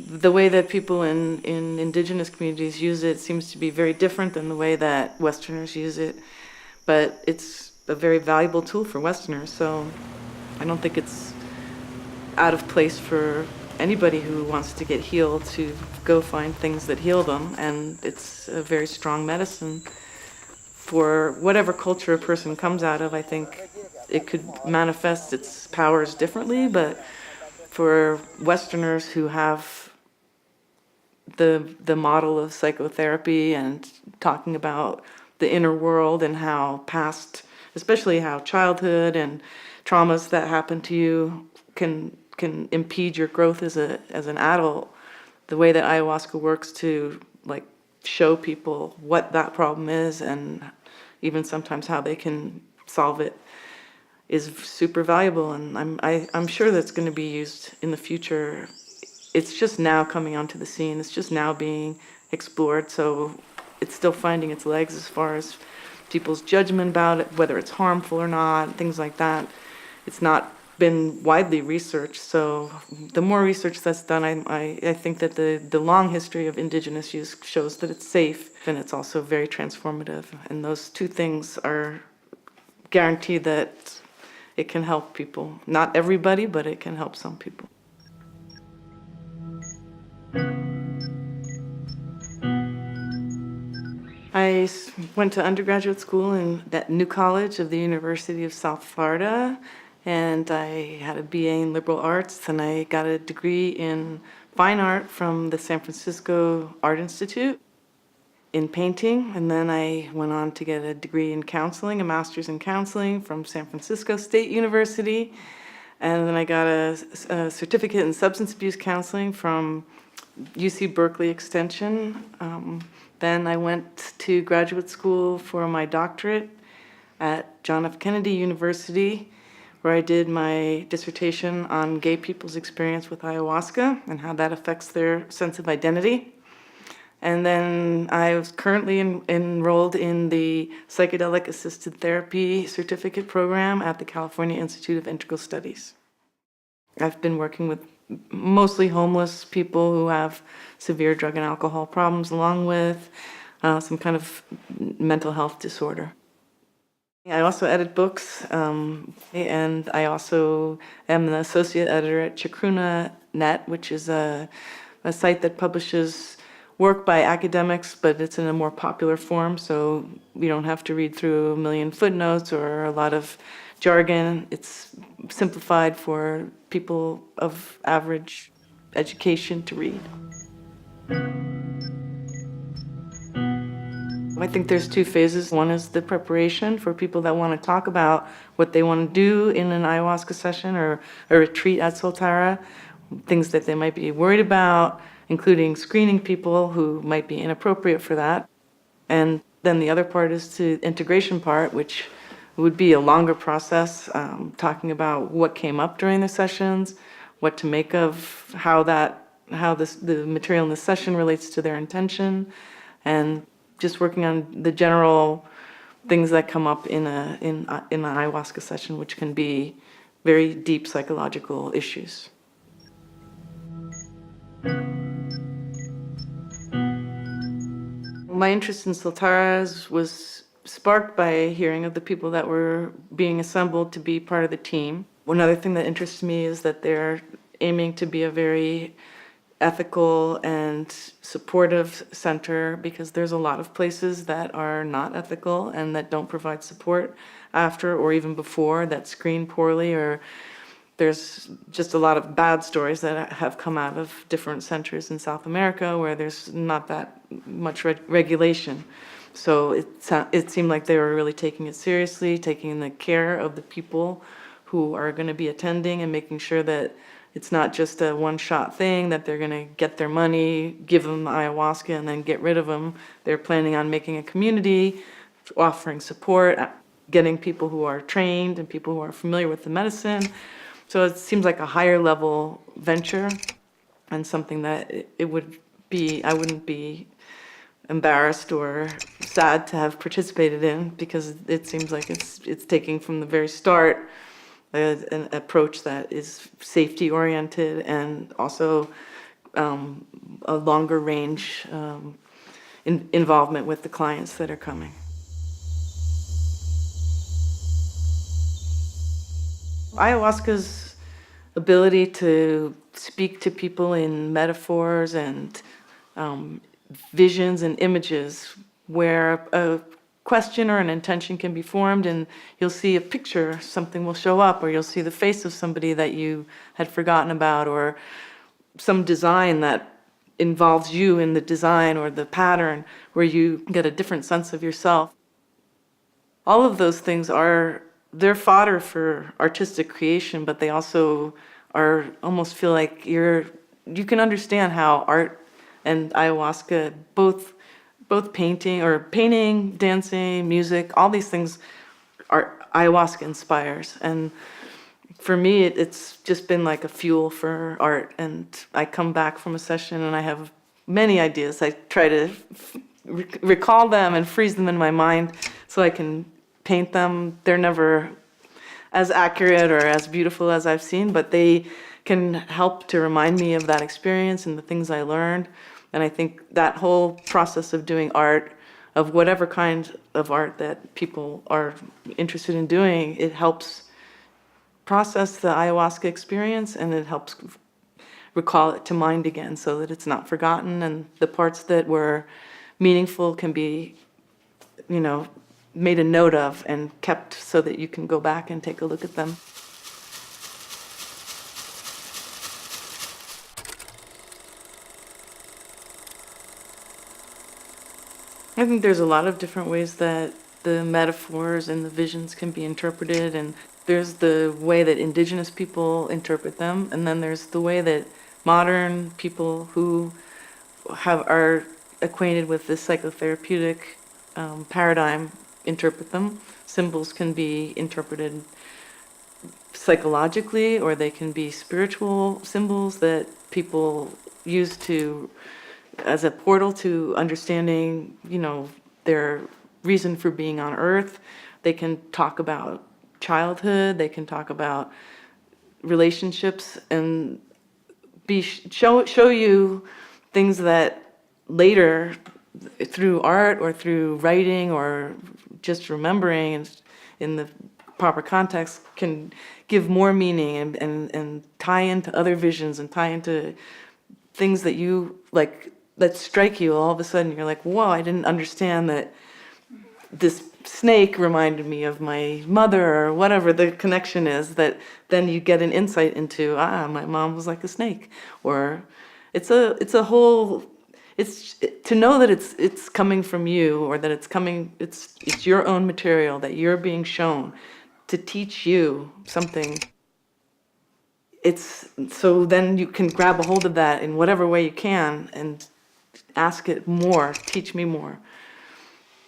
the way that people in indigenous communities use it seems to be very different than the way that Westerners use it. But it's a very valuable tool for Westerners, so I don't think it's out of place for anybody who wants to get healed to go find things that heal them. And it's a very strong medicine for whatever culture a person comes out of. I think it could manifest its powers differently, but for Westerners who have the model of psychotherapy and talking about the inner world and how past, especially how childhood and traumas that happen to you can impede your growth as an adult. The way that ayahuasca works to like show people what that problem is and even sometimes how they can solve it is super valuable, and I'm sure that's going to be used in the future. It's just now coming onto the scene. It's just now being explored, so it's still finding its legs as far as people's judgment about it, whether it's harmful or not, things like that. It's not been widely researched, so the more research that's done, I think that the long history of indigenous use shows that it's safe and it's also very transformative, and those two things are guaranteed that it can help people. Not everybody, but it can help some people. I went to undergraduate school in that new college of the University of South Florida, and I had a BA in liberal arts, and I got a degree in fine art from the San Francisco Art Institute in painting, and then I went on to get a degree in counseling, a master's in counseling from San Francisco State University, and then I got a certificate in substance abuse counseling from UC Berkeley Extension. Then I went to graduate school for my doctorate at John F. Kennedy University, where I did my dissertation on gay people's experience with ayahuasca and how that affects their sense of identity. And then I was currently enrolled in the psychedelic assisted therapy certificate program at the California Institute of Integral Studies. I've been working with mostly homeless people who have severe drug and alcohol problems, along with some kind of mental health disorder. I also edit books, and I also am an associate editor at Chacruna Net, which is a site that publishes work by academics, but it's in a more popular form, so we don't have to read through a million footnotes or a lot of jargon. It's simplified for people of average education to read. I think there's two phases. One is the preparation for people that want to talk about what they want to do in an ayahuasca session or a retreat at Soltara, things that they might be worried about, including screening people who might be inappropriate for that. And then the other part is the integration part, which would be a longer process, talking about what came up during the sessions, what to make of how the material in the session relates to their intention, and just working on the general things that come up in an ayahuasca session, which can be very deep psychological issues. My interest in Soltara was sparked by hearing of the people that were being assembled to be part of the team. Another thing that interests me is that they're aiming to be a very ethical and supportive center, because there's a lot of places that are not ethical and that don't provide support after or even before, that screen poorly, or there's just a lot of bad stories that have come out of different centers in South America where there's not that much regulation. So it seemed like they were really taking it seriously, taking the care of the people who are going to be attending and making sure that it's not just a one-shot thing, that they're going to get their money, give them ayahuasca, and then get rid of them. They're planning on making a community, offering support, getting people who are trained and people who are familiar with the medicine. So it seems like a higher level venture and something that I wouldn't be embarrassed or sad to have participated in, because it seems like it's taking from the very start an approach that is safety oriented and also a longer range involvement with the clients that are coming. Ayahuasca's ability to speak to people in metaphors and visions and images, where a question or an intention can be formed and you'll see a picture, something will show up, or you'll see the face of somebody that you had forgotten about, or some design that involves you in the design or the pattern, where you get a different sense of yourself. All of those things they're fodder for artistic creation, but they also almost feel like you can understand how art and ayahuasca, both painting, dancing, music, all these things ayahuasca inspires. And for me, it's just been like a fuel for art. And I come back from a session and I have many ideas. I try to recall them and freeze them in my mind so I can paint them. They're never as accurate or as beautiful as I've seen, but they can help to remind me of that experience and the things I learned. And I think that whole process of doing art, of whatever kind of art that people are interested in doing, it helps process the ayahuasca experience, and it helps recall it to mind again so that it's not forgotten, and the parts that were meaningful can be, made a note of and kept so that you can go back and take a look at them. I think there's a lot of different ways that the metaphors and the visions can be interpreted, and there's the way that indigenous people interpret them, and then there's the way that modern people who are acquainted with this psychotherapeutic paradigm interpret them. Symbols can be interpreted psychologically, or they can be spiritual symbols that people use as a portal to understanding, their reason for being on Earth. They can talk about childhood, they can talk about relationships, and show you things that later, through art or through writing or just remembering in the proper context, can give more meaning and tie into other visions and tie into things that you like, that strike you all of a sudden. You're like, whoa, I didn't understand that this snake reminded me of my mother, or whatever the connection is, that then you get an insight into, my mom was like a snake. Or it's to know that it's coming from you, or that it's your own material that you're being shown to teach you something. So then you can grab a hold of that in whatever way you can and ask it more, teach me more.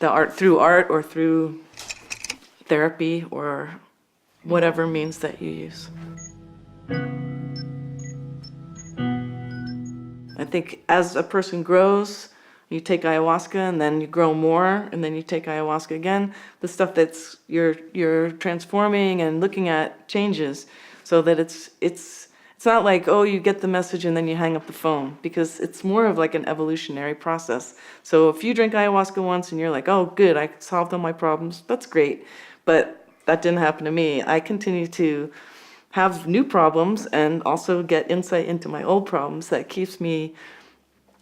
Through art or through therapy or whatever means that you use. I think as a person grows, you take ayahuasca and then you grow more, and then you take ayahuasca again. The stuff that's you're transforming and looking at changes, so that it's not like, you get the message and then you hang up the phone, because it's more of like an evolutionary process. So if you drink ayahuasca once and you're like, oh, good, I solved all my problems, that's great. But that didn't happen to me. I continue to have new problems and also get insight into my old problems that keeps me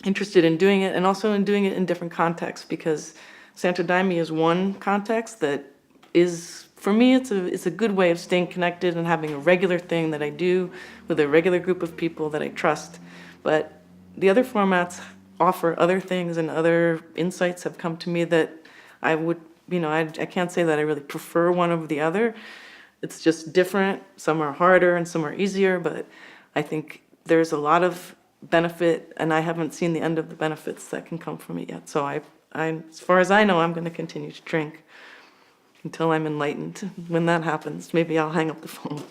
interested in doing it, and also in doing it in different contexts, because Santo Daime is one context that is, for me, it's a good way of staying connected and having a regular thing that I do with a regular group of people that I trust. But the other formats offer other things, and other insights have come to me that I would, I can't say that I really prefer one over the other. It's just different. Some are harder and some are easier, but I think there's a lot of benefit, and I haven't seen the end of the benefits that can come from it yet. So I as far as I know, I'm going to continue to drink until I'm enlightened. When that happens, maybe I'll hang up the phone.